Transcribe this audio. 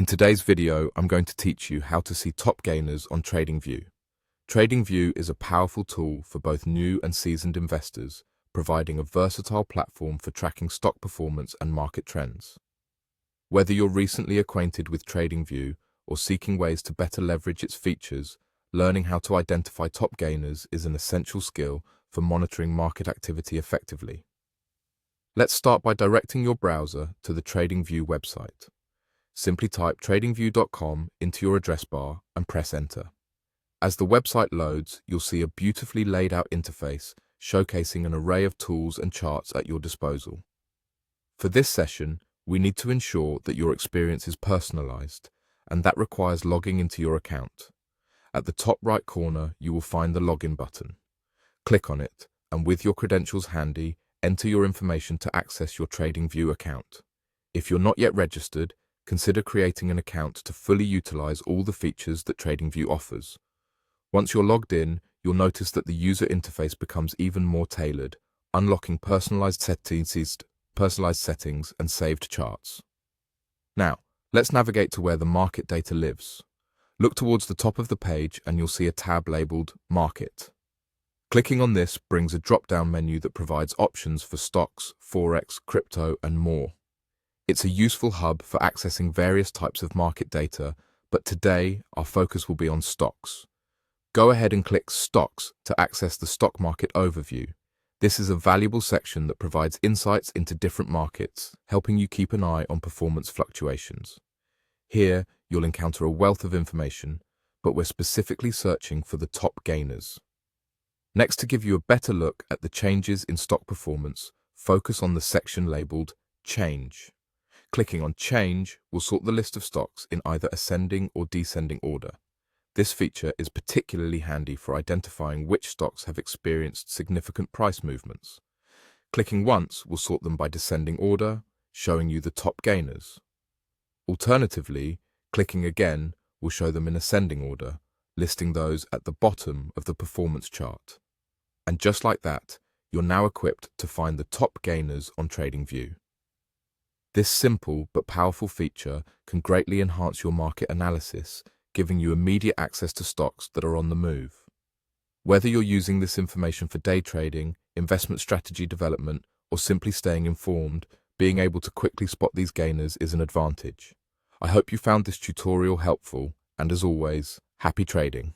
In today's video, I'm going to teach you how to see top gainers on TradingView. TradingView is a powerful tool for both new and seasoned investors, providing a versatile platform for tracking stock performance and market trends. Whether you're recently acquainted with TradingView or seeking ways to better leverage its features, learning how to identify top gainers is an essential skill for monitoring market activity effectively. Let's start by directing your browser to the TradingView website. Simply type tradingview.com into your address bar and press enter. As the website loads, you'll see a beautifully laid out interface showcasing an array of tools and charts at your disposal. For this session, we need to ensure that your experience is personalized, and that requires logging into your account. At the top right corner, you will find the login button. Click on it, and with your credentials handy, enter your information to access your TradingView account. If you're not yet registered, consider creating an account to fully utilize all the features that TradingView offers. Once you're logged in, you'll notice that the user interface becomes even more tailored, unlocking personalized settings and saved charts. Now, let's navigate to where the market data lives. Look towards the top of the page and you'll see a tab labeled Market. Clicking on this brings a drop-down menu that provides options for stocks, forex, crypto, and more. It's a useful hub for accessing various types of market data, but today our focus will be on stocks. Go ahead and click Stocks to access the stock market overview. This is a valuable section that provides insights into different markets, helping you keep an eye on performance fluctuations. Here, you'll encounter a wealth of information, but we're specifically searching for the top gainers. Next, to give you a better look at the changes in stock performance, focus on the section labeled Change. Clicking on Change will sort the list of stocks in either ascending or descending order. This feature is particularly handy for identifying which stocks have experienced significant price movements. Clicking once will sort them by descending order, showing you the top gainers. Alternatively, clicking again will show them in ascending order, listing those at the bottom of the performance chart. And just like that, you're now equipped to find the top gainers on TradingView. This simple but powerful feature can greatly enhance your market analysis, giving you immediate access to stocks that are on the move. Whether you're using this information for day trading, investment strategy development, or simply staying informed, being able to quickly spot these gainers is an advantage. I hope you found this tutorial helpful, and as always, happy trading.